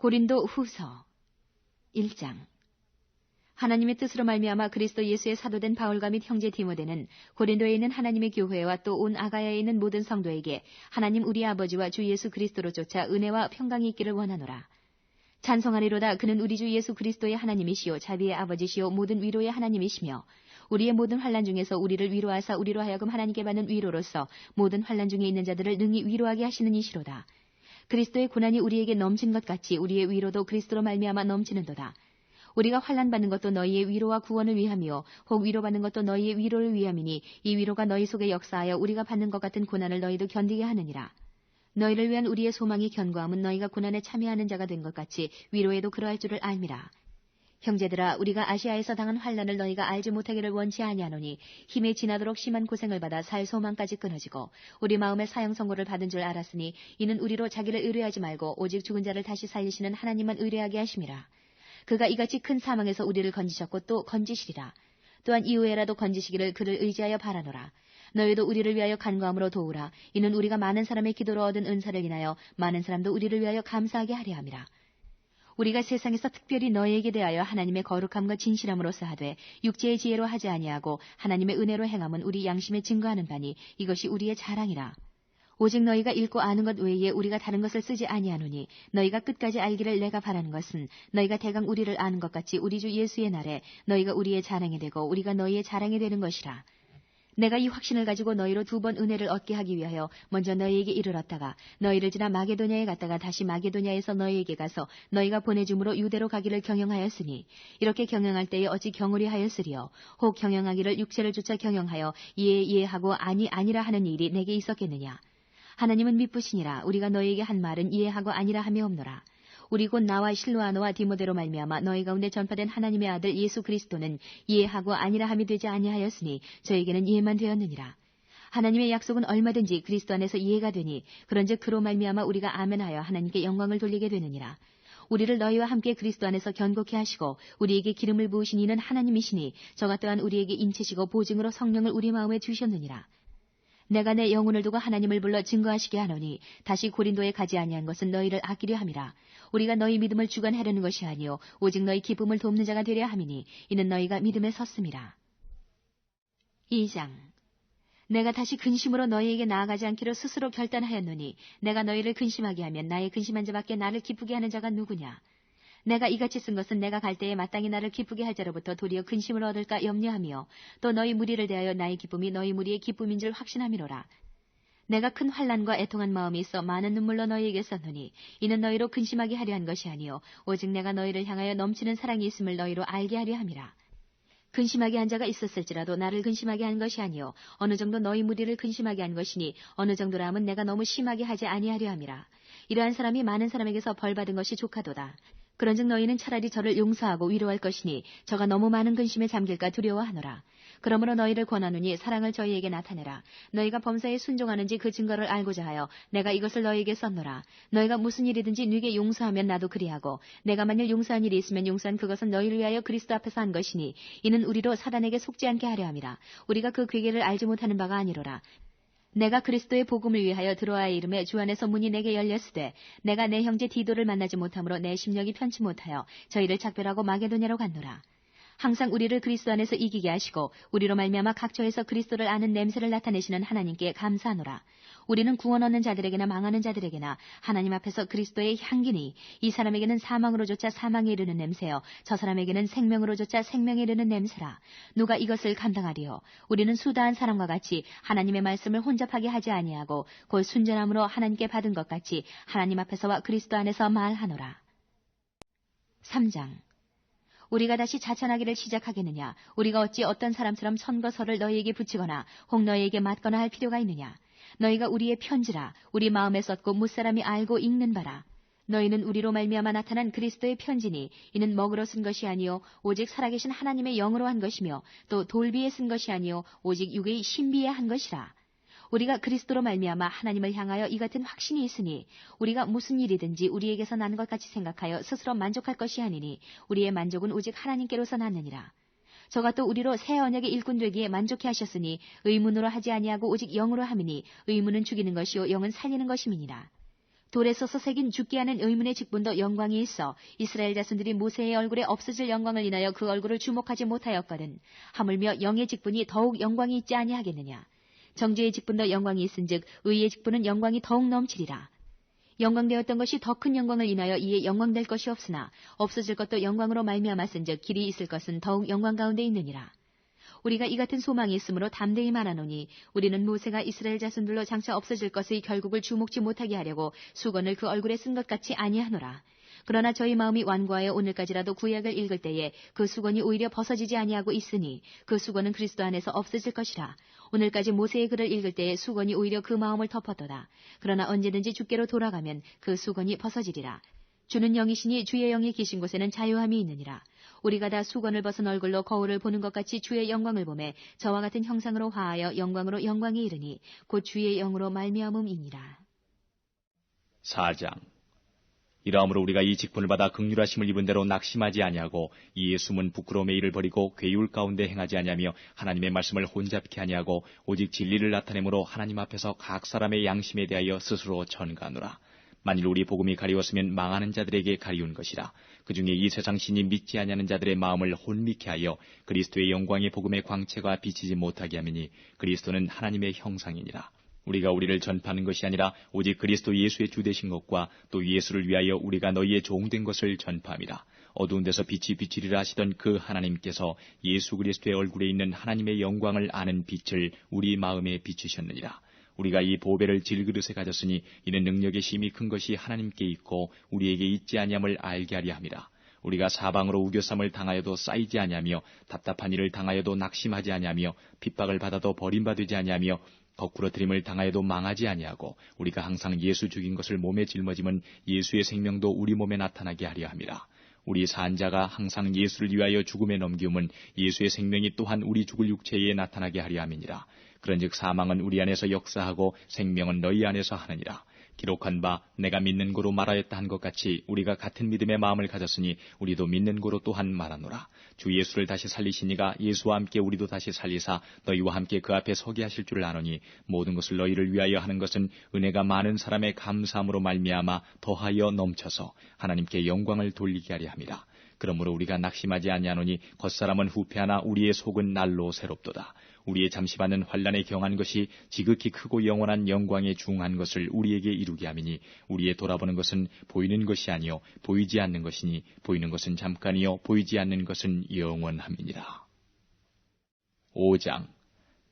고린도 후서 1장. 하나님의 뜻으로 말미암아 그리스도 예수의 사도된 바울과 및 형제 디모데는 고린도에 있는 하나님의 교회와 또 온 아가야에 있는 모든 성도에게 하나님 우리 아버지와 주 예수 그리스도로 쫓아 은혜와 평강이 있기를 원하노라. 찬송하리로다. 그는 우리 주 예수 그리스도의 하나님이시요 자비의 아버지시요 모든 위로의 하나님이시며 우리의 모든 환난 중에서 우리를 위로하사 우리로 하여금 하나님께 받는 위로로서 모든 환난 중에 있는 자들을 능히 위로하게 하시는 이시로다. 그리스도의 고난이 우리에게 넘친 것 같이 우리의 위로도 그리스도로 말미암아 넘치는도다. 우리가 환난 받는 것도 너희의 위로와 구원을 위함이요 혹 위로받는 것도 너희의 위로를 위함이니 이 위로가 너희 속에 역사하여 우리가 받는 것 같은 고난을 너희도 견디게 하느니라. 너희를 위한 우리의 소망이 견고함은 너희가 고난에 참여하는 자가 된 것 같이 위로에도 그러할 줄을 알미라. 형제들아, 우리가 아시아에서 당한 환난을 너희가 알지 못하기를 원치 아니하노니 힘에 지나도록 심한 고생을 받아 살 소망까지 끊어지고 우리 마음에 사형 선고를 받은 줄 알았으니 이는 우리로 자기를 의뢰하지 말고 오직 죽은 자를 다시 살리시는 하나님만 의뢰하게 하심이라. 그가 이같이 큰 사망에서 우리를 건지셨고 또 건지시리라. 또한 이후에라도 건지시기를 그를 의지하여 바라노라. 너희도 우리를 위하여 간구함으로 도우라. 이는 우리가 많은 사람의 기도로 얻은 은사를 인하여 많은 사람도 우리를 위하여 감사하게 하려 함이라. 우리가 세상에서 특별히 너희에게 대하여 하나님의 거룩함과 진실함으로써 하되 육체의 지혜로 하지 아니하고 하나님의 은혜로 행함은 우리 양심에 증거하는 바니 이것이 우리의 자랑이라. 오직 너희가 읽고 아는 것 외에 우리가 다른 것을 쓰지 아니하노니 너희가 끝까지 알기를 내가 바라는 것은 너희가 대강 우리를 아는 것 같이 우리 주 예수의 날에 너희가 우리의 자랑이 되고 우리가 너희의 자랑이 되는 것이라. 내가 이 확신을 가지고 너희로 2번 은혜를 얻게 하기 위하여 먼저 너희에게 이르렀다가 너희를 지나 마게도냐에 갔다가 다시 마게도냐에서 너희에게 가서 너희가 보내줌으로 유대로 가기를 경영하였으니 이렇게 경영할 때에 어찌 경홀히 하였으리요. 혹 경영하기를 육체를 쫓아 경영하여 예하고 아니라 하는 일이 내게 있었겠느냐. 하나님은 미쁘시니라. 우리가 너희에게 한 말은 이해하고 아니라 함이 없노라. 우리 곧 나와 실로아노와 디모데로 말미암아 너희 가운데 전파된 하나님의 아들 예수 그리스도는 이해하고 아니라 함이 되지 아니하였으니 저에게는 이해만 되었느니라. 하나님의 약속은 얼마든지 그리스도 안에서 이해가 되니 그런즉 그로 말미암아 우리가 아멘하여 하나님께 영광을 돌리게 되느니라. 우리를 너희와 함께 그리스도 안에서 견고케 하시고 우리에게 기름을 부으신 이는 하나님이시니 저가 또한 우리에게 인치시고 보증으로 성령을 우리 마음에 주셨느니라. 내가 내 영혼을 두고 하나님을 불러 증거하시게 하노니 다시 고린도에 가지 아니한 것은 너희를 아끼려 함이라. 우리가 너희 믿음을 주관하려는 것이 아니요 오직 너희 기쁨을 돕는 자가 되려 함이니 이는 너희가 믿음에 섰음이라. 2장. 내가 다시 근심으로 너희에게 나아가지 않기로 스스로 결단하였노니 내가 너희를 근심하게 하면 나의 근심한 자밖에 나를 기쁘게 하는 자가 누구냐. 내가 이같이 쓴 것은 내가 갈 때에 마땅히 나를 기쁘게 할 자로부터 도리어 근심을 얻을까 염려하며 또 너희 무리를 대하여 나의 기쁨이 너희 무리의 기쁨인 줄 확신함이로라. 내가 큰 환난과 애통한 마음이 있어 많은 눈물로 너희에게 썼노니 이는 너희로 근심하게 하려 한 것이 아니요 오직 내가 너희를 향하여 넘치는 사랑이 있음을 너희로 알게 하려 함이라. 근심하게 한 자가 있었을지라도 나를 근심하게 한 것이 아니요 어느 정도 너희 무리를 근심하게 한 것이니 어느 정도라 함은 내가 너무 심하게 하지 아니하려 함이라. 이러한 사람이 많은 사람에게서 벌 받은 것이 족하도다. 그런즉 너희는 차라리 저를 용서하고 위로할 것이니 저가 너무 많은 근심에 잠길까 두려워하노라. 그러므로 너희를 권하노니 사랑을 저희에게 나타내라. 너희가 범사에 순종하는지 그 증거를 알고자 하여 내가 이것을 너희에게 썼노라. 너희가 무슨 일이든지 네게 용서하면 나도 그리하고 내가 만일 용서한 일이 있으면 용서한 그것은 너희를 위하여 그리스도 앞에서 한 것이니 이는 우리로 사단에게 속지 않게 하려 함이라. 우리가 그 괴계를 알지 못하는 바가 아니로라. 내가 그리스도의 복음을 위하여 드로아의 이름에 주 안에서 문이 내게 열렸으되 내가 내 형제 디도를 만나지 못하므로 내 심령이 편치 못하여 저희를 작별하고 마게도냐로 갔노라. 항상 우리를 그리스도 안에서 이기게 하시고 우리로 말미암아 각처에서 그리스도를 아는 냄새를 나타내시는 하나님께 감사하노라. 우리는 구원 얻는 자들에게나 망하는 자들에게나 하나님 앞에서 그리스도의 향기니 이 사람에게는 사망으로조차 사망에 이르는 냄새요 저 사람에게는 생명으로조차 생명에 이르는 냄새라. 누가 이것을 감당하리요. 우리는 수다한 사람과 같이 하나님의 말씀을 혼잡하게 하지 아니하고 곧 순전함으로 하나님께 받은 것 같이 하나님 앞에서와 그리스도 안에서 말하노라. 3장. 우리가 다시 자찬하기를 시작하겠느냐. 우리가 어찌 어떤 사람처럼 선거서를 너희에게 붙이거나 혹 너희에게 맞거나 할 필요가 있느냐. 너희가 우리의 편지라. 우리 마음에 썼고 무사람이 알고 읽는 바라. 너희는 우리로 말미암아 나타난 그리스도의 편지니 이는 먹으로 쓴 것이 아니요 오직 살아계신 하나님의 영으로 한 것이며 또 돌비에 쓴 것이 아니요 오직 육의 신비에 한 것이라. 우리가 그리스도로 말미암아 하나님을 향하여 이 같은 확신이 있으니 우리가 무슨 일이든지 우리에게서 나는 것 같이 생각하여 스스로 만족할 것이 아니니 우리의 만족은 오직 하나님께로서 났느니라. 저가 또 우리로 새 언약의 일꾼 되기에 만족해 하셨으니 의문으로 하지 아니하고 오직 영으로 함이니 의문은 죽이는 것이요 영은 살리는 것임이니라. 돌에 써서 새긴 죽게 하는 의문의 직분도 영광이 있어 이스라엘 자손들이 모세의 얼굴에 없어질 영광을 인하여 그 얼굴을 주목하지 못하였거든 하물며 영의 직분이 더욱 영광이 있지 아니하겠느냐. 정죄의 직분도 영광이 있은즉 의의 직분은 영광이 더욱 넘치리라. 영광되었던 것이 더 큰 영광을 인하여 이에 영광될 것이 없으나 없어질 것도 영광으로 말미암았은즉 길이 있을 것은 더욱 영광 가운데 있느니라. 우리가 이 같은 소망이 있으므로 담대히 말하노니 우리는 모세가 이스라엘 자손들로 장차 없어질 것의 결국을 주목지 못하게 하려고 수건을 그 얼굴에 쓴 것 같이 아니하노라. 그러나 저희 마음이 완고하여 오늘까지라도 구약을 읽을 때에 그 수건이 오히려 벗어지지 아니하고 있으니 그 수건은 그리스도 안에서 없어질 것이라. 오늘까지 모세의 글을 읽을 때에 수건이 오히려 그 마음을 덮었도다. 그러나 언제든지 주께로 돌아가면 그 수건이 벗어지리라. 주는 영이시니 주의 영이 계신 곳에는 자유함이 있느니라. 우리가 다 수건을 벗은 얼굴로 거울을 보는 것 같이 주의 영광을 보매 저와 같은 형상으로 화하여 영광으로 영광이 이르니 곧 주의 영으로 말미암음이니라. 4장. 이러함으로 우리가 이 직분을 받아 긍휼하심을 입은 대로 낙심하지 아니하고 이에 숨은 부끄러움의 일을 버리고 괴율 가운데 행하지 아니하며 하나님의 말씀을 혼잡케 아니하고 오직 진리를 나타내므로 하나님 앞에서 각 사람의 양심에 대하여 스스로 전가하노라. 만일 우리 복음이 가리웠으면 망하는 자들에게 가리운 것이라. 그 중에 이 세상 신이 믿지 아니하는 자들의 마음을 혼미케 하여 그리스도의 영광의 복음의 광채가 비치지 못하게 하미니 그리스도는 하나님의 형상이니라. 우리가 우리를 전파하는 것이 아니라 오직 그리스도 예수의 주되신 것과 또 예수를 위하여 우리가 너희의 종된 것을 전파함이라. 어두운 데서 빛이 비치리라 하시던 그 하나님께서 예수 그리스도의 얼굴에 있는 하나님의 영광을 아는 빛을 우리 마음에 비추셨느니라. 우리가 이 보배를 질그릇에 가졌으니 이는 능력의 힘이 큰 것이 하나님께 있고 우리에게 있지 아니함을 알게 하려 함이라. 우리가 사방으로 우겨쌈을 당하여도 쌓이지 아니하며 답답한 일을 당하여도 낙심하지 아니하며 핍박을 받아도 버림받지 아니하며 거꾸러뜨림을 당하여도 망하지 아니하고 우리가 항상 예수 죽인 것을 몸에 짊어짐은 예수의 생명도 우리 몸에 나타나게 하려 함이라. 우리 산자가 항상 예수를 위하여 죽음에 넘기움은 예수의 생명이 또한 우리 죽을 육체에 나타나게 하려 함이니라. 그런즉 사망은 우리 안에서 역사하고 생명은 너희 안에서 하느니라. 기록한 바 내가 믿는 고로 말하였다 한 것 같이 우리가 같은 믿음의 마음을 가졌으니 우리도 믿는 고로 또한 말하노라. 주 예수를 다시 살리시니가 예수와 함께 우리도 다시 살리사 너희와 함께 그 앞에 서게 하실 줄 아노니 모든 것을 너희를 위하여 하는 것은 은혜가 많은 사람의 감사함으로 말미암아 더하여 넘쳐서 하나님께 영광을 돌리게 하려 함이라. 그러므로 우리가 낙심하지 아니하노니 겉사람은 후패하나 우리의 속은 날로 새롭도다. 우리의 잠시 받는 환난에 경한 것이 지극히 크고 영원한 영광에 중한 것을 우리에게 이루게 함이니 우리의 돌아보는 것은 보이는 것이 아니요 보이지 않는 것이니 보이는 것은 잠깐이요 보이지 않는 것은 영원함이니라. 5장.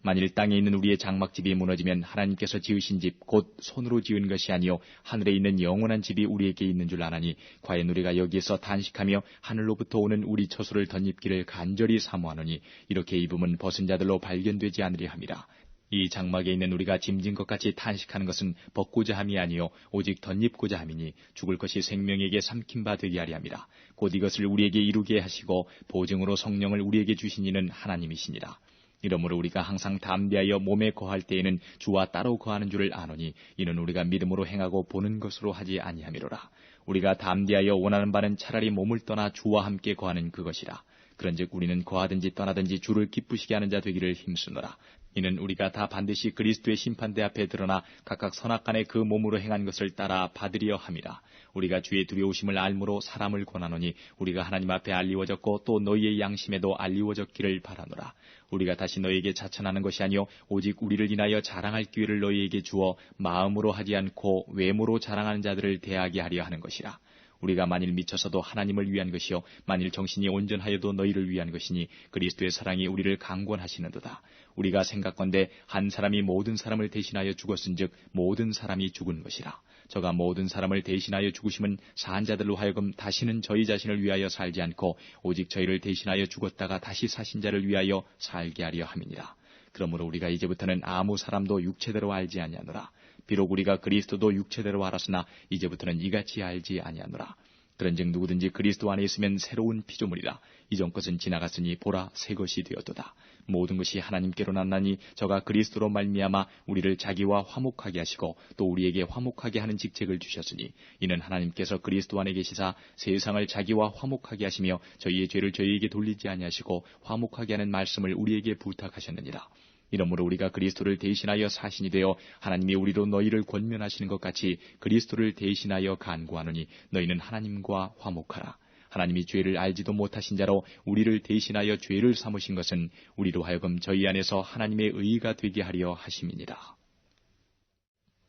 만일 땅에 있는 우리의 장막집이 무너지면 하나님께서 지으신 집 곧 손으로 지은 것이 아니요 하늘에 있는 영원한 집이 우리에게 있는 줄 아나니 과연 우리가 여기에서 탄식하며 하늘로부터 오는 우리 처소를 덧입기를 간절히 사모하노니 이렇게 입으면 벗은 자들로 발견되지 않으려 함이라. 이 장막에 있는 우리가 짐진 것 같이 탄식하는 것은 벗고자 함이 아니요 오직 덧입고자 함이니 죽을 것이 생명에게 삼킨 바 되게 하려 함이라. 곧 이것을 우리에게 이루게 하시고 보증으로 성령을 우리에게 주신 이는 하나님이시니라. 이러므로 우리가 항상 담대하여 몸에 거할 때에는 주와 따로 거하는 줄을 아노니 이는 우리가 믿음으로 행하고 보는 것으로 하지 아니함이로라. 우리가 담대하여 원하는 바는 차라리 몸을 떠나 주와 함께 거하는 그것이라. 그런즉 우리는 거하든지 떠나든지 주를 기쁘시게 하는 자 되기를 힘쓰노라. 이는 우리가 다 반드시 그리스도의 심판대 앞에 드러나 각각 선악간에 그 몸으로 행한 것을 따라 받으려 함이라. 우리가 주의 두려우심을 알므로 사람을 권하노니 우리가 하나님 앞에 알리워졌고 또 너희의 양심에도 알리워졌기를 바라노라. 우리가 다시 너희에게 자천하는 것이 아니요 오직 우리를 인하여 자랑할 기회를 너희에게 주어 마음으로 하지 않고 외모로 자랑하는 자들을 대하게 하려 하는 것이라. 우리가 만일 미쳐서도 하나님을 위한 것이요 만일 정신이 온전하여도 너희를 위한 것이니 그리스도의 사랑이 우리를 강권하시는도다. 우리가 생각건대 한 사람이 모든 사람을 대신하여 죽었은즉 모든 사람이 죽은 것이라. 저가 모든 사람을 대신하여 죽으심은 산 자들로 하여금 다시는 저희 자신을 위하여 살지 않고 오직 저희를 대신하여 죽었다가 다시 사신 자를 위하여 살게 하려 함이니라. 그러므로 우리가 이제부터는 아무 사람도 육체대로 알지 아니하노라. 비록 우리가 그리스도도 육체대로 알았으나 이제부터는 이같이 알지 아니하노라. 그런즉 누구든지 그리스도 안에 있으면 새로운 피조물이라. 이전 것은 지나갔으니 보라 새 것이 되었도다. 모든 것이 하나님께로 났나니 저가 그리스도로 말미암아 우리를 자기와 화목하게 하시고 또 우리에게 화목하게 하는 직책을 주셨으니 이는 하나님께서 그리스도 안에 계시사 세상을 자기와 화목하게 하시며 저희의 죄를 저희에게 돌리지 아니하시고 화목하게 하는 말씀을 우리에게 부탁하셨느니라. 이러므로 우리가 그리스도를 대신하여 사신이 되어 하나님이 우리로 너희를 권면하시는 것 같이 그리스도를 대신하여 간구하노니 너희는 하나님과 화목하라. 하나님이 죄를 알지도 못하신 자로 우리를 대신하여 죄를 삼으신 것은 우리로 하여금 저희 안에서 하나님의 의가 되게 하려 하심이니라.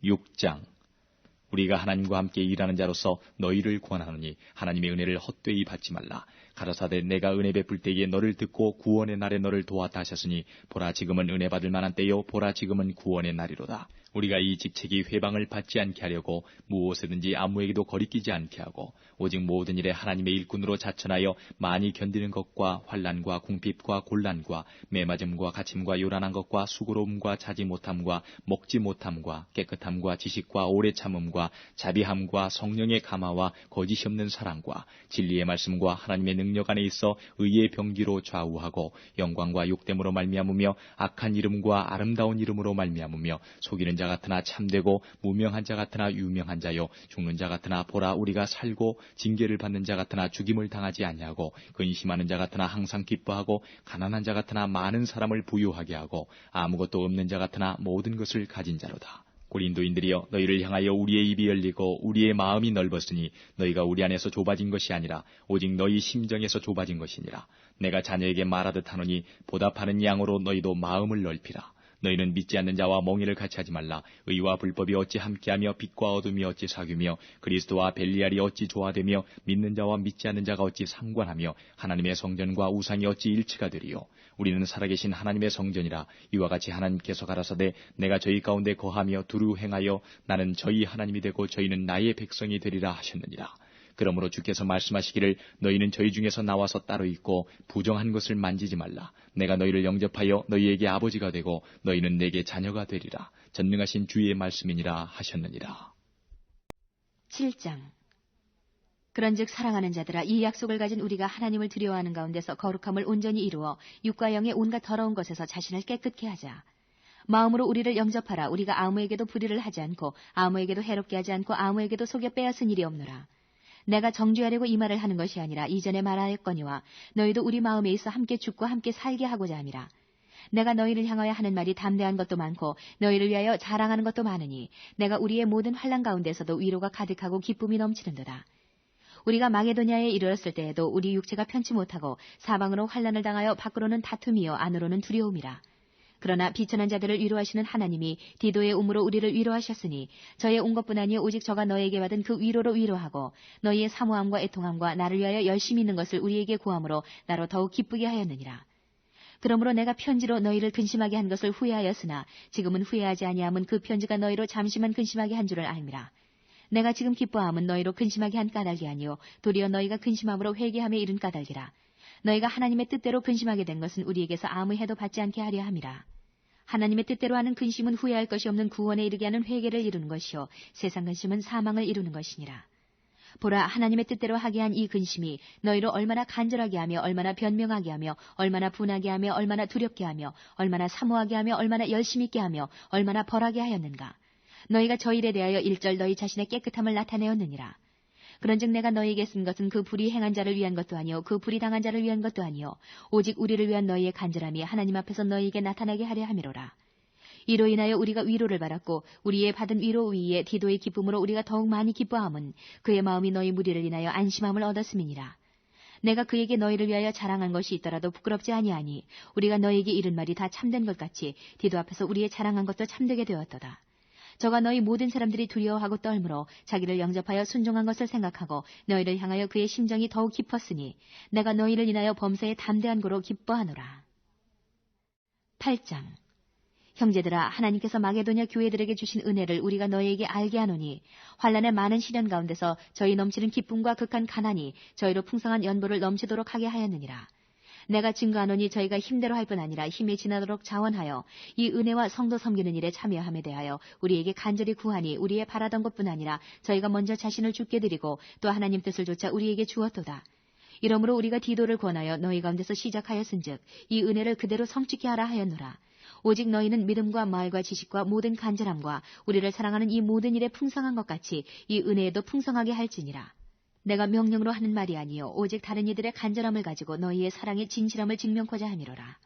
6장. 우리가 하나님과 함께 일하는 자로서 너희를 권하노니 하나님의 은혜를 헛되이 받지 말라. 가라사대 내가 은혜 베풀 때에 너를 듣고 구원의 날에 너를 도왔다 하셨으니 보라 지금은 은혜 받을 만한 때요 보라 지금은 구원의 날이로다. 우리가 이 직책이 회방을 받지 않게 하려고 무엇에든지 아무에게도 거리끼지 않게 하고 오직 모든 일에 하나님의 일꾼으로 자천하여 많이 견디는 것과 환난과 궁핍과 곤란과 매맞음과 갇힘과 요란한 것과 수고로움과 자지 못함과 먹지 못함과 깨끗함과 지식과 오래 참음과 자비함과 성령의 감화와 거짓이 없는 사랑과 진리의 말씀과 하나님의 능력 안에 있어 의의 병기로 좌우하고 영광과 욕됨으로 말미암으며 악한 이름과 아름다운 이름으로 말미암으며 속이는 자 같으나 참되고 무명한 자 같으나 유명한 자요 죽는 자 같으나 보라 우리가 살고 징계를 받는 자 같으나 죽임을 당하지 아니하고 근심하는 자 같으나 항상 기뻐하고 가난한 자 같으나 많은 사람을 부유하게 하고 아무것도 없는 자 같으나 모든 것을 가진 자로다. 고린도인들이여 너희를 향하여 우리의 입이 열리고 우리의 마음이 넓었으니 너희가 우리 안에서 좁아진 것이 아니라 오직 너희 심정에서 좁아진 것이니라. 내가 자녀에게 말하듯 하노니 보답하는 양으로 너희도 마음을 넓히라. 너희는 믿지 않는 자와 멍에를 같이 하지 말라. 의와 불법이 어찌 함께하며 빛과 어둠이 어찌 사귀며 그리스도와 벨리알이 어찌 조화되며 믿는 자와 믿지 않는 자가 어찌 상관하며 하나님의 성전과 우상이 어찌 일치가 되리요. 우리는 살아계신 하나님의 성전이라. 이와 같이 하나님께서 가라사대 내가 저희 가운데 거하며 두루 행하여 나는 저희 하나님이 되고 저희는 나의 백성이 되리라 하셨느니라. 그러므로 주께서 말씀하시기를 너희는 저희 중에서 나와서 따로 있고 부정한 것을 만지지 말라. 내가 너희를 영접하여 너희에게 아버지가 되고 너희는 내게 자녀가 되리라. 전능하신 주의 말씀이니라 하셨느니라. 7장. 그런즉 사랑하는 자들아 이 약속을 가진 우리가 하나님을 두려워하는 가운데서 거룩함을 온전히 이루어 육과 영의 온갖 더러운 것에서 자신을 깨끗게 하자. 마음으로 우리를 영접하라. 우리가 아무에게도 불의를 하지 않고 아무에게도 해롭게 하지 않고 아무에게도 속여 빼앗은 일이 없노라. 내가 정죄하려고 이 말을 하는 것이 아니라 이전에 말하였거니와 너희도 우리 마음에 있어 함께 죽고 함께 살게 하고자 함이라. 내가 너희를 향하여 하는 말이 담대한 것도 많고 너희를 위하여 자랑하는 것도 많으니 내가 우리의 모든 환난 가운데서도 위로가 가득하고 기쁨이 넘치는도다. 우리가 마게도냐에 이르렀을 때에도 우리 육체가 편치 못하고 사방으로 환난을 당하여 밖으로는 다툼이요 안으로는 두려움이라. 그러나 비천한 자들을 위로하시는 하나님이 디도의 음으로 우리를 위로하셨으니 저의 온 것뿐 아니요 오직 저가 너에게 받은 그 위로로 위로하고 너희의 사모함과 애통함과 나를 위하여 열심히 있는 것을 우리에게 구함으로 나로 더욱 기쁘게 하였느니라. 그러므로 내가 편지로 너희를 근심하게 한 것을 후회하였으나 지금은 후회하지 아니함은 그 편지가 너희로 잠시만 근심하게 한 줄을 알미라. 내가 지금 기뻐함은 너희로 근심하게 한 까닭이 아니요 도리어 너희가 근심함으로 회개함에 이른 까닭이라. 너희가 하나님의 뜻대로 근심하게 된 것은 우리에게서 아무 해도 받지 않게 하려 함이라. 하나님의 뜻대로 하는 근심은 후회할 것이 없는 구원에 이르게 하는 회개를 이루는 것이요 세상 근심은 사망을 이루는 것이니라. 보라 하나님의 뜻대로 하게 한 이 근심이 너희로 얼마나 간절하게 하며 얼마나 변명하게 하며 얼마나 분하게 하며 얼마나 두렵게 하며 얼마나 사모하게 하며 얼마나 열심히 있게 하며 얼마나 벌하게 하였는가. 너희가 저 일에 대하여 일절 너희 자신의 깨끗함을 나타내었느니라. 그런즉 내가 너희에게 쓴 것은 그 불의 행한 자를 위한 것도 아니요 그 불의 당한 자를 위한 것도 아니요 오직 우리를 위한 너희의 간절함이 하나님 앞에서 너희에게 나타나게 하려 함이로라. 이로 인하여 우리가 위로를 받았고 우리의 받은 위로 위에 디도의 기쁨으로 우리가 더욱 많이 기뻐함은 그의 마음이 너희 무리를 인하여 안심함을 얻었음이니라. 내가 그에게 너희를 위하여 자랑한 것이 있더라도 부끄럽지 아니하니 우리가 너희에게 이른 말이 다 참된 것 같이 디도 앞에서 우리의 자랑한 것도 참되게 되었도다. 저가 너희 모든 사람들이 두려워하고 떨므로 자기를 영접하여 순종한 것을 생각하고 너희를 향하여 그의 심정이 더욱 깊었으니 내가 너희를 인하여 범사에 담대한 고로 기뻐하노라. 8장. 형제들아 하나님께서 마게도냐 교회들에게 주신 은혜를 우리가 너희에게 알게 하노니 환난의 많은 시련 가운데서 저희 넘치는 기쁨과 극한 가난이 저희로 풍성한 연보를 넘치도록 하게 하였느니라. 내가 증거하노니 저희가 힘대로 할 뿐 아니라 힘이 지나도록 자원하여 이 은혜와 성도 섬기는 일에 참여함에 대하여 우리에게 간절히 구하니 우리의 바라던 것뿐 아니라 저희가 먼저 자신을 주께 드리고 또 하나님 뜻을 조차 우리에게 주었도다. 이러므로 우리가 디도를 권하여 너희 가운데서 시작하였은즉 이 은혜를 그대로 성취케 하라 하였노라. 오직 너희는 믿음과 말과 지식과 모든 간절함과 우리를 사랑하는 이 모든 일에 풍성한 것 같이 이 은혜에도 풍성하게 할지니라. 내가 명령으로 하는 말이 아니요 오직 다른 이들의 간절함을 가지고 너희의 사랑의 진실함을 증명코자 함이로라.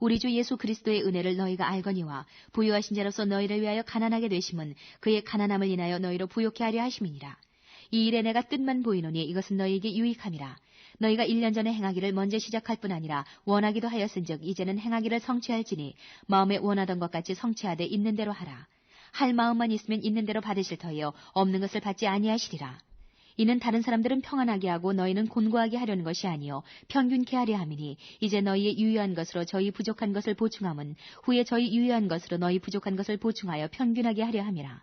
우리 주 예수 그리스도의 은혜를 너희가 알거니와 부유하신 자로서 너희를 위하여 가난하게 되심은 그의 가난함을 인하여 너희로 부욕케 하려 하심이니라. 이 일에 내가 뜻만 보이노니 이것은 너희에게 유익함이라. 너희가 1년 전에 행하기를 먼저 시작할 뿐 아니라 원하기도 하였은즉 이제는 행하기를 성취할지니 마음에 원하던 것 같이 성취하되 있는 대로 하라. 할 마음만 있으면 있는 대로 받으실 터이요 없는 것을 받지 아니하시리라. 이는 다른 사람들은 평안하게 하고 너희는 곤고하게 하려는 것이 아니요 평균케 하려 함이니 이제 너희의 유효한 것으로 저희 부족한 것을 보충함은 후에 저희 유효한 것으로 너희 부족한 것을 보충하여 평균하게 하려 함이라.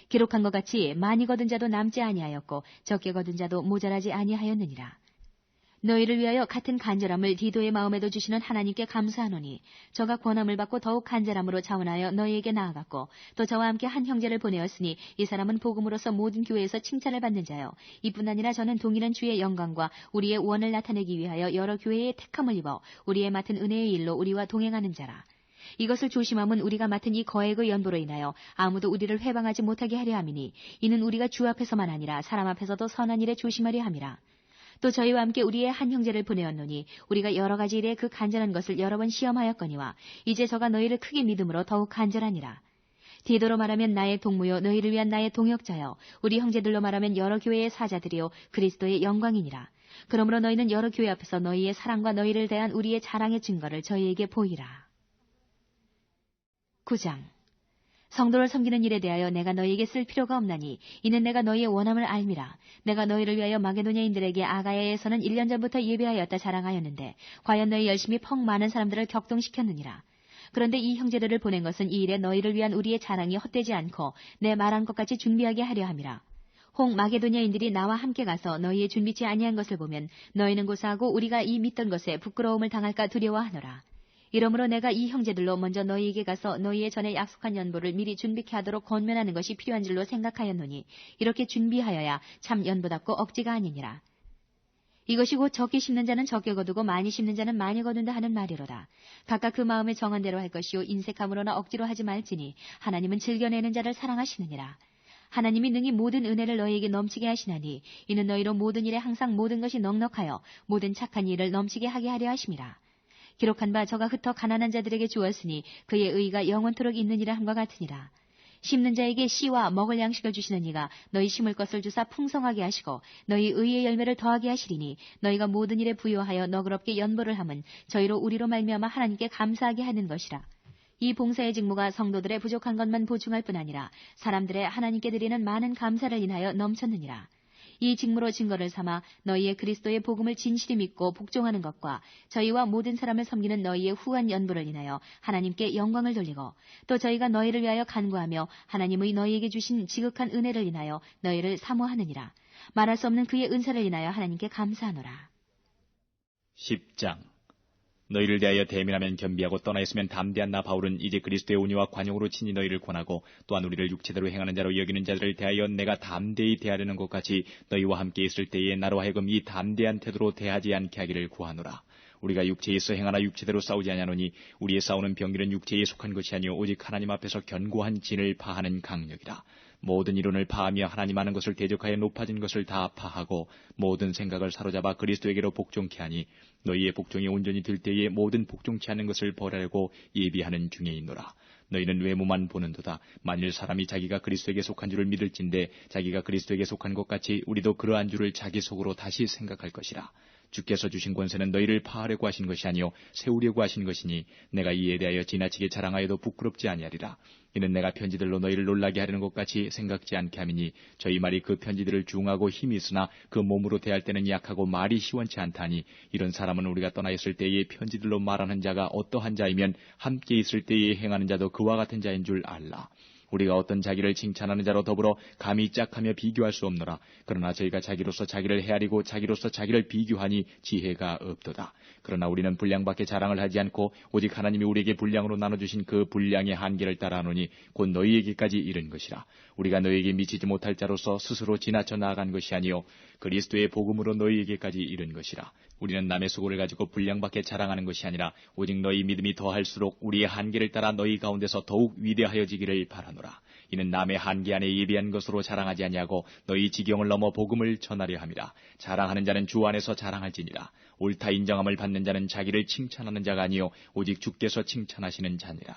기록한 것 같이 많이 거둔 자도 남지 아니하였고 적게 거둔 자도 모자라지 아니하였느니라. 너희를 위하여 같은 간절함을 디도의 마음에도 주시는 하나님께 감사하노니 저가 권함을 받고 더욱 간절함으로 자원하여 너희에게 나아갔고 또 저와 함께 한 형제를 보내었으니 이 사람은 복음으로서 모든 교회에서 칭찬을 받는 자요 이뿐 아니라 저는 동일한 주의 영광과 우리의 원을 나타내기 위하여 여러 교회의 택함을 입어 우리의 맡은 은혜의 일로 우리와 동행하는 자라. 이것을 조심함은 우리가 맡은 이 거액의 연보로 인하여 아무도 우리를 회방하지 못하게 하려 함이니 이는 우리가 주 앞에서만 아니라 사람 앞에서도 선한 일에 조심하려 함이라. 또 저희와 함께 우리의 한 형제를 보내었노니 우리가 여러 가지 일에 그 간절한 것을 여러 번 시험하였거니와 이제 저가 너희를 크게 믿음으로 더욱 간절하니라. 디도로 말하면 나의 동무요 너희를 위한 나의 동역자요 우리 형제들로 말하면 여러 교회의 사자들이요 그리스도의 영광이니라. 그러므로 너희는 여러 교회 앞에서 너희의 사랑과 너희를 대한 우리의 자랑의 증거를 저희에게 보이라. 9장. 성도를 섬기는 일에 대하여 내가 너희에게 쓸 필요가 없나니 이는 내가 너희의 원함을 알미라. 내가 너희를 위하여 마게도냐인들에게 아가야에서는 1년 전부터 예배하였다 자랑하였는데 과연 너희 열심히 펑 많은 사람들을 격동시켰느니라. 그런데 이 형제들을 보낸 것은 이 일에 너희를 위한 우리의 자랑이 헛되지 않고 내 말한 것 같이 준비하게 하려 함이라. 홍 마게도냐인들이 나와 함께 가서 너희의 준비치 아니한 것을 보면 너희는 고사하고 우리가 이 믿던 것에 부끄러움을 당할까 두려워하노라. 이러므로 내가 이 형제들로 먼저 너희에게 가서 너희의 전에 약속한 연보를 미리 준비케 하도록 권면하는 것이 필요한 줄로 생각하였노니 이렇게 준비하여야 참 연보답고 억지가 아니니라. 이것이 곧 적게 심는 자는 적게 거두고 많이 심는 자는 많이 거둔다 하는 말이로다. 각각 그 마음에 정한 대로 할 것이요 인색함으로나 억지로 하지 말지니 하나님은 즐겨내는 자를 사랑하시느니라. 하나님이 능히 모든 은혜를 너희에게 넘치게 하시나니 이는 너희로 모든 일에 항상 모든 것이 넉넉하여 모든 착한 일을 넘치게 하게 하려 하심이라. 기록한 바 저가 흩어 가난한 자들에게 주었으니 그의 의가 영원토록 있느니라 함과 같으니라. 심는 자에게 씨와 먹을 양식을 주시는 이가 너희 심을 것을 주사 풍성하게 하시고 너희 의의 열매를 더하게 하시리니 너희가 모든 일에 부요하여 너그럽게 연보를 함은 저희로 우리로 말미암아 하나님께 감사하게 하는 것이라. 이 봉사의 직무가 성도들의 부족한 것만 보충할 뿐 아니라 사람들의 하나님께 드리는 많은 감사를 인하여 넘쳤느니라. 이 직무로 증거를 삼아 너희의 그리스도의 복음을 진실히 믿고 복종하는 것과 저희와 모든 사람을 섬기는 너희의 후한 연보를 인하여 하나님께 영광을 돌리고 또 저희가 너희를 위하여 간구하며 하나님의 너희에게 주신 지극한 은혜를 인하여 너희를 사모하느니라. 말할 수 없는 그의 은사를 인하여 하나님께 감사하노라. 10장. 너희를 대하여 대면하면 겸비하고 떠나 있으면 담대한 나 바울은 이제 그리스도의 온유와 관용으로 친히 너희를 권하고 또한 우리를 육체대로 행하는 자로 여기는 자들을 대하여 내가 담대히 대하려는 것 같이 너희와 함께 있을 때에 나로 하여금 이 담대한 태도로 대하지 않게 하기를 구하노라. 우리가 육체에 있어 행하나 육체대로 싸우지 아니하노니 우리의 싸우는 병기는 육체에 속한 것이 아니요 오직 하나님 앞에서 견고한 진을 파하는 강력이라. 모든 이론을 파하며 하나님 아는 것을 대적하여 높아진 것을 다 파하고 모든 생각을 사로잡아 그리스도에게로 복종케 하니 너희의 복종이 온전히 될 때에 모든 복종치 않는 것을 벌하려고 예비하는 중에 있노라. 너희는 외모만 보는도다. 만일 사람이 자기가 그리스도에게 속한 줄을 믿을진데 자기가 그리스도에게 속한 것 같이 우리도 그러한 줄을 자기 속으로 다시 생각할 것이라. 주께서 주신 권세는 너희를 파하려고 하신 것이 아니요 세우려고 하신 것이니 내가 이에 대하여 지나치게 자랑하여도 부끄럽지 아니하리라. 이는 내가 편지들로 너희를 놀라게 하려는 것 같이 생각지 않게 함이니 저희 말이 그 편지들을 중하고 힘이 있으나 그 몸으로 대할 때는 약하고 말이 시원치 않다니 이런 사람은 우리가 떠나 있을 때에 편지들로 말하는 자가 어떠한 자이면 함께 있을 때에 행하는 자도 그와 같은 자인 줄 알라. 우리가 어떤 자기를 칭찬하는 자로 더불어 감히 짝하며 비교할 수 없노라. 그러나 저희가 자기로서 자기를 헤아리고 자기로서 자기를 비교하니 지혜가 없도다. 그러나 우리는 분량밖에 자랑을 하지 않고 오직 하나님이 우리에게 분량으로 나눠주신 그 분량의 한계를 따라하노니 곧 너희에게까지 이른 것이라. 우리가 너희에게 미치지 못할 자로서 스스로 지나쳐 나아간 것이 아니요 그리스도의 복음으로 너희에게까지 이른 것이라. 우리는 남의 수고를 가지고 분량밖에 자랑하는 것이 아니라 오직 너희 믿음이 더할수록 우리의 한계를 따라 너희 가운데서 더욱 위대하여지기를 바라노라. 이는 남의 한계 안에 예비한 것으로 자랑하지 아니하고 너희 지경을 넘어 복음을 전하려 함이라. 자랑하는 자는 주 안에서 자랑할지니라. 옳다 인정함을 받는 자는 자기를 칭찬하는 자가 아니요 오직 주께서 칭찬하시는 자니라.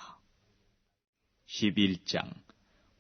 11장.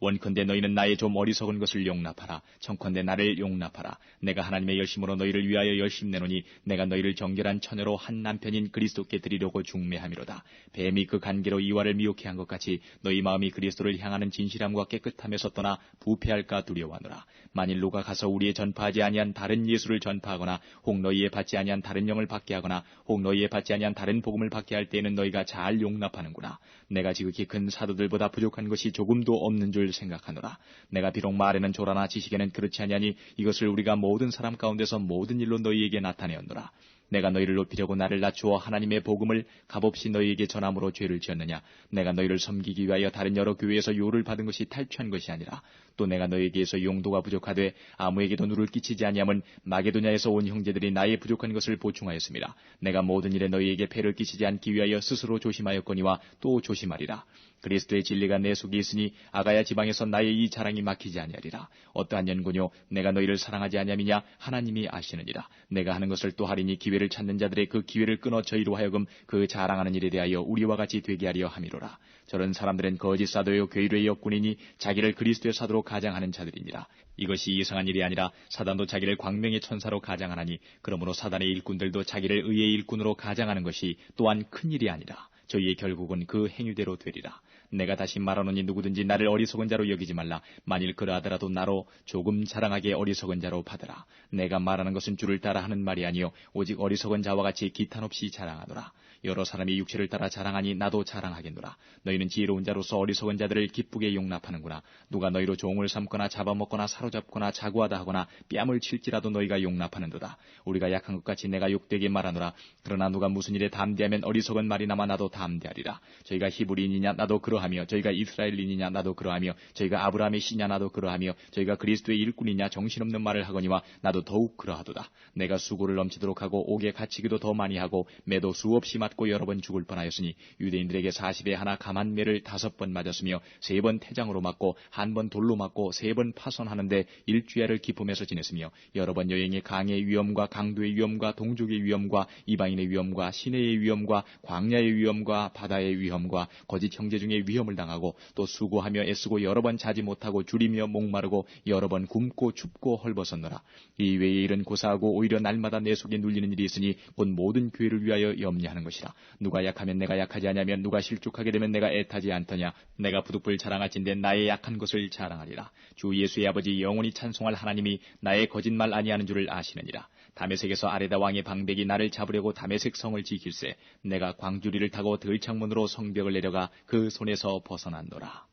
원컨대 너희는 나의 좀 어리석은 것을 용납하라. 청컨대 나를 용납하라. 내가 하나님의 열심으로 너희를 위하여 열심내노니 내가 너희를 정결한 처녀로 한 남편인 그리스도께 드리려고 중매함이로다. 뱀이 그 간계로 이와를 미혹해 한 것 같이 너희 마음이 그리스도를 향하는 진실함과 깨끗함에서 떠나 부패할까 두려워하노라. 만일 누가 가서 우리의 전파하지 아니한 다른 예수를 전파하거나 혹 너희의 받지 아니한 다른 영을 받게 하거나 혹 너희의 받지 아니한 다른 복음을 받게 할 때에는 너희가 잘 용납하는구나. 내가 지극히 큰 사도들보다 부족한 것이 조금도 없는 줄 생각하노라. 내가 비록 말에는 조라나 지식에는 그렇지 아니하니 이것을 우리가 모든 사람 가운데서 모든 일로 너희에게 나타내었노라. 내가 너희를 높이려고 나를 낮추어 하나님의 복음을 값없이 너희에게 전함으로 죄를 지었느냐. 내가 너희를 섬기기 위하여 다른 여러 교회에서 요를 받은 것이 탈취한 것이 아니라 또 내가 너희에게서 용도가 부족하되 아무에게도 누를 끼치지 아니함은 마게도냐에서 온 형제들이 나의 부족한 것을 보충하였습니다. 내가 모든 일에 너희에게 폐를 끼치지 않기 위하여 스스로 조심하였거니와 또 조심하리라. 그리스도의 진리가 내 속에 있으니 아가야 지방에서 나의 이 자랑이 막히지 아니하리라. 어떠한 연고뇨 내가 너희를 사랑하지 아니함이냐 하나님이 아시느니라. 내가 하는 것을 또 하리니 기회를 찾는 자들의 그 기회를 끊어 저희로 하여금 그 자랑하는 일에 대하여 우리와 같이 되게 하려 함이로라. 저런 사람들은 거짓 사도요 괴뢰의 역군이니 자기를 그리스도의 사도로 가장하는 자들이니라. 이것이 이상한 일이 아니라 사단도 자기를 광명의 천사로 가장하나니 그러므로 사단의 일꾼들도 자기를 의의 일꾼으로 가장하는 것이 또한 큰 일이 아니라 저희의 결국은 그 행위대로 되리라. 내가 다시 말하노니 누구든지 나를 어리석은 자로 여기지 말라. 만일 그러하더라도 나로 조금 자랑하게 어리석은 자로 받으라. 내가 말하는 것은 주를 따라 하는 말이 아니요 오직 어리석은 자와 같이 기탄 없이 자랑하노라. 여러 사람이 육체를 따라 자랑하니 나도 자랑하겠노라. 너희는 지혜로운 자로서 어리석은 자들을 기쁘게 용납하는구나. 누가 너희로 종을 삼거나 잡아먹거나 사로잡거나 자고하다 하거나 뺨을 칠지라도 너희가 용납하는도다. 우리가 약한 것 같이 내가 욕되게 말하노라. 그러나 누가 무슨 일에 담대하면 어리석은 말이나마 나도 담대하리라. 저희가 히브리인이냐 나도 그러하며 저희가 이스라엘인이냐 나도 그러하며 저희가 아브라함의 씨냐 나도 그러하며 저희가 그리스도의 일꾼이냐 정신없는 말을 하거니와 나도 더욱 그러하도다. 내가 수고를 넘치도록 하고 옥에 갇히기도 더 많이 하고 매도 수없이 맞고 여러 번 죽을 뻔하였으니 유대인들에게 40에 하나 감한 매를 5번 맞았으며 3번 태장으로 맞고 1번 돌로 맞고 3번 파손하는데 일주야를 기품에서 지냈으며 여러 번 여행의 강의 위험과 강도의 위험과 동족의 위험과 이방인의 위험과 시내의 위험과 광야의 위험과 바다의 위험과 거짓 형제 중에 위험을 당하고 또 수고하며 애쓰고 여러 번 자지 못하고 줄이며 목마르고 여러 번 굶고 춥고 헐벗었노라. 이 외의 일은 고사하고 오히려 날마다 내 속에 눌리는 일이 있으니 곧 모든 교회를 위하여 염려하는 것이라. 누가 약하면 내가 약하지 아니하면 누가 실족하게 되면 내가 애타지 않더냐. 내가 부득불 자랑할진대 나의 약한 것을 자랑하리라. 주 예수의 아버지 영원히 찬송할 하나님이 나의 거짓말 아니하는 줄을 아시느니라. 다메섹에서 아레다 왕의 방백이 나를 잡으려고 다메섹 성을 지킬세 내가 광주리를 타고 들창문으로 성벽을 내려가 그 손에서 벗어났노라.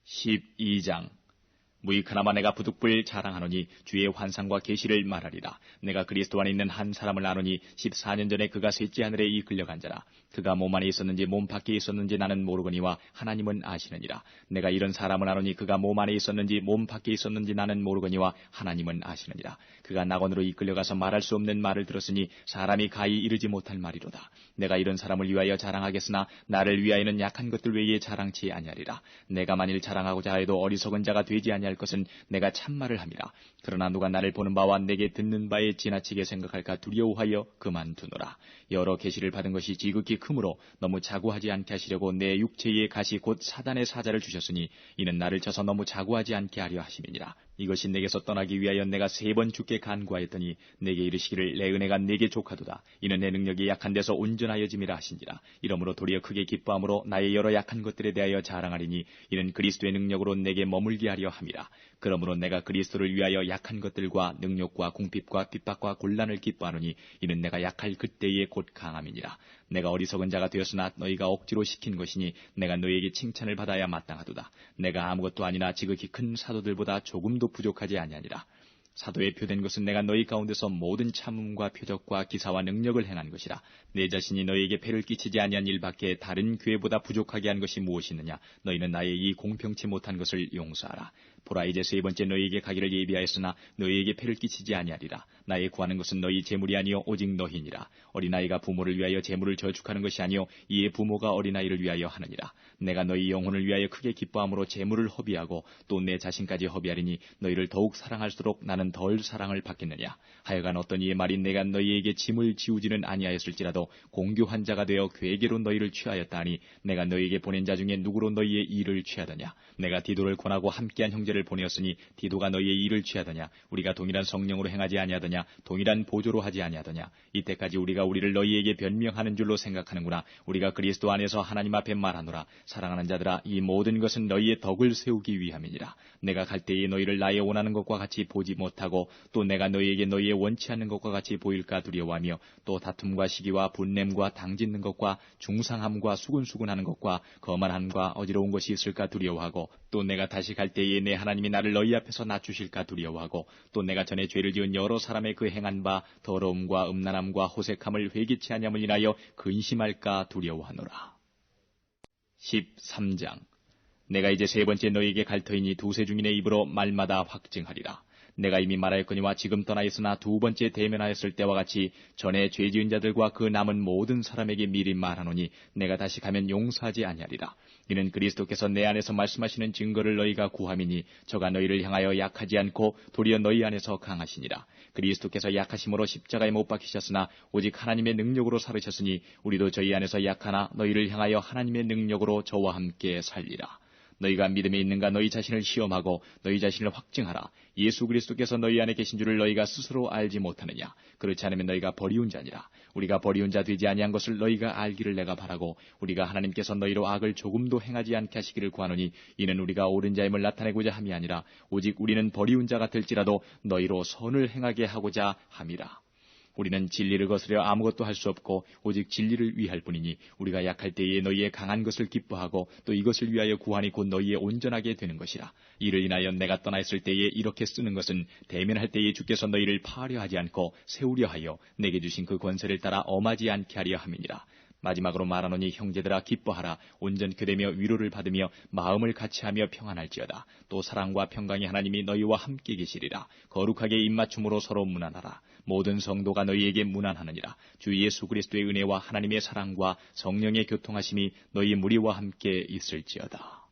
12장. 무익하나마 내가 부득불 자랑하노니 주의 환상과 계시를 말하리라. 내가 그리스도 안에 있는 한 사람을 아노니 14년 전에 그가 셋째 하늘에 이끌려간 자라. 그가 몸 안에 있었는지 몸 밖에 있었는지 나는 모르거니와 하나님은 아시느니라. 내가 이런 사람을 아노니 그가 몸 안에 있었는지 몸 밖에 있었는지 나는 모르거니와 하나님은 아시느니라. 그가 낙원으로 이끌려가서 말할 수 없는 말을 들었으니 사람이 가히 이르지 못할 말이로다. 내가 이런 사람을 위하여 자랑하겠으나 나를 위하여는 약한 것들 외에 자랑치 아니하리라. 내가 만일 자랑하고자 하여도 어리석은 자가 되지 아니할 것은 내가 참말을 함이라. 그러나 누가 나를 보는 바와 내게 듣는 바에 지나치게 생각할까 두려워하여 그만두노라. 여러 계시를 받은 것이 지극히 크므로 너무 자고하지 않게 하시려고 내 육체의 가시 곧 사단의 사자를 주셨으니 이는 나를 쳐서 너무 자고하지 않게 하려 하심이니라. 이것이 내게서 떠나기 위하여 내가 3번 주께 간구하였더니 내게 이르시기를 내 은혜가 내게 족하도다. 이는 내 능력이 약한 데서 온전하여짐이라 하신지라. 이러므로 도리어 크게 기뻐함으로 나의 여러 약한 것들에 대하여 자랑하리니 이는 그리스도의 능력으로 내게 머물게 하려 함이라. 그러므로 내가 그리스도를 위하여 약한 것들과 능력과 궁핍과 핍박과 곤란을 기뻐하노니 이는 내가 약할 그때에 곧 강함이니라. 내가 어리석은 자가 되었으나 너희가 억지로 시킨 것이니 내가 너희에게 칭찬을 받아야 마땅하도다. 내가 아무것도 아니나 지극히 큰 사도들보다 조금도 부족하지 아니하니라. 사도의 표된 것은 내가 너희 가운데서 모든 참음과 표적과 기사와 능력을 행한 것이라. 내 자신이 너희에게 폐를 끼치지 아니한 일밖에 다른 교회보다 부족하게 한 것이 무엇이 있느냐. 너희는 나의 이 공평치 못한 것을 용서하라. 보라, 이제 세 번째 너희에게 가기를 예비하였으나 너희에게 폐를 끼치지 아니하리라. 나의 구하는 것은 너희 재물이 아니요 오직 너희니라. 어린아이가 부모를 위하여 재물을 저축하는 것이 아니요 이에 부모가 어린아이를 위하여 하느니라. 내가 너희 영혼을 위하여 크게 기뻐함으로 재물을 허비하고 또 내 자신까지 허비하리니 너희를 더욱 사랑할수록 나는 덜 사랑을 받겠느냐. 하여간 어떤 이의 말이 내가 너희에게 짐을 지우지는 아니하였을지라도 공교한 자가 되어 괴계로 너희를 취하였다 하니 내가 너희에게 보낸 자 중에 누구로 너희의 일을 취하더냐. 내가 디도를 권하고 함께한 형제를 보내었으니 디도가 너희의 일을 취하더냐. 우리가 동일한 성령으로 행하지 아니하더냐. 동일한 보조로 하지 아니하더냐. 이때까지 우리가 우리를 너희에게 변명하는 줄로 생각하는구나. 우리가 그리스도 안에서 하나님 앞에 말하노라. 사랑하는 자들아, 이 모든 것은 너희의 덕을 세우기 위함이니라. 내가 갈 때에 너희를 나의 원하는 것과 같이 보지 못하고 또 내가 너희에게 너희의 원치 않는 것과 같이 보일까 두려워하며 또 다툼과 시기와 분냄과 당짓는 것과 중상함과 수군수군하는 것과 거만함과 어지러운 것이 있을까 두려워하고 또 내가 다시 갈 때에 내 하나님이 나를 너희 앞에서 낮추실까 두려워하고 또 내가 전에 죄를 지은 여러 사람의 그 행한 바 더러움과 음란함과 호색함을 회개치 아니함을 인하여 근심할까 두려워하노라. 13장. 내가 이제 세 번째 너희에게 갈 터이니 두세 중인의 입으로 말마다 확증하리라. 내가 이미 말하였거니와 지금 떠나 있으나 두 번째 대면하였을 때와 같이 전에 죄 지은 자들과 그 남은 모든 사람에게 미리 말하노니 내가 다시 가면 용서하지 아니하리라. 이는 그리스도께서 내 안에서 말씀하시는 증거를 너희가 구함이니 저가 너희를 향하여 약하지 않고 도리어 너희 안에서 강하시니라. 그리스도께서 약하심으로 십자가에 못 박히셨으나 오직 하나님의 능력으로 살으셨으니 우리도 저희 안에서 약하나 너희를 향하여 하나님의 능력으로 저와 함께 살리라. 너희가 믿음에 있는가 너희 자신을 시험하고 너희 자신을 확증하라. 예수 그리스도께서 너희 안에 계신 줄을 너희가 스스로 알지 못하느냐. 그렇지 않으면 너희가 버리운 자니라. 우리가 버리운 자 되지 아니한 것을 너희가 알기를 내가 바라고 우리가 하나님께서 너희로 악을 조금도 행하지 않게 하시기를 구하노니 이는 우리가 옳은 자임을 나타내고자 함이 아니라 오직 우리는 버리운 자가 될지라도 너희로 선을 행하게 하고자 함이라. 우리는 진리를 거스려 아무것도 할 수 없고 오직 진리를 위할 뿐이니 우리가 약할 때에 너희의 강한 것을 기뻐하고 또 이것을 위하여 구하니 곧 너희의 온전하게 되는 것이라. 이를 인하여 내가 떠나 있을 때에 이렇게 쓰는 것은 대면할 때에 주께서 너희를 파하려 하지 않고 세우려 하여 내게 주신 그 권세를 따라 엄하지 않게 하려 함이니라. 마지막으로 말하노니 형제들아 기뻐하라. 온전케 되며 위로를 받으며 마음을 같이하며 평안할지어다. 또 사랑과 평강의 하나님이 너희와 함께 계시리라. 거룩하게 입맞춤으로 서로 문안하라. 모든 성도가 너희에게 문안하느니라. 주 예수 그리스도의 은혜와 하나님의 사랑과 성령의 교통하심이 너희 무리와 함께 있을지어다.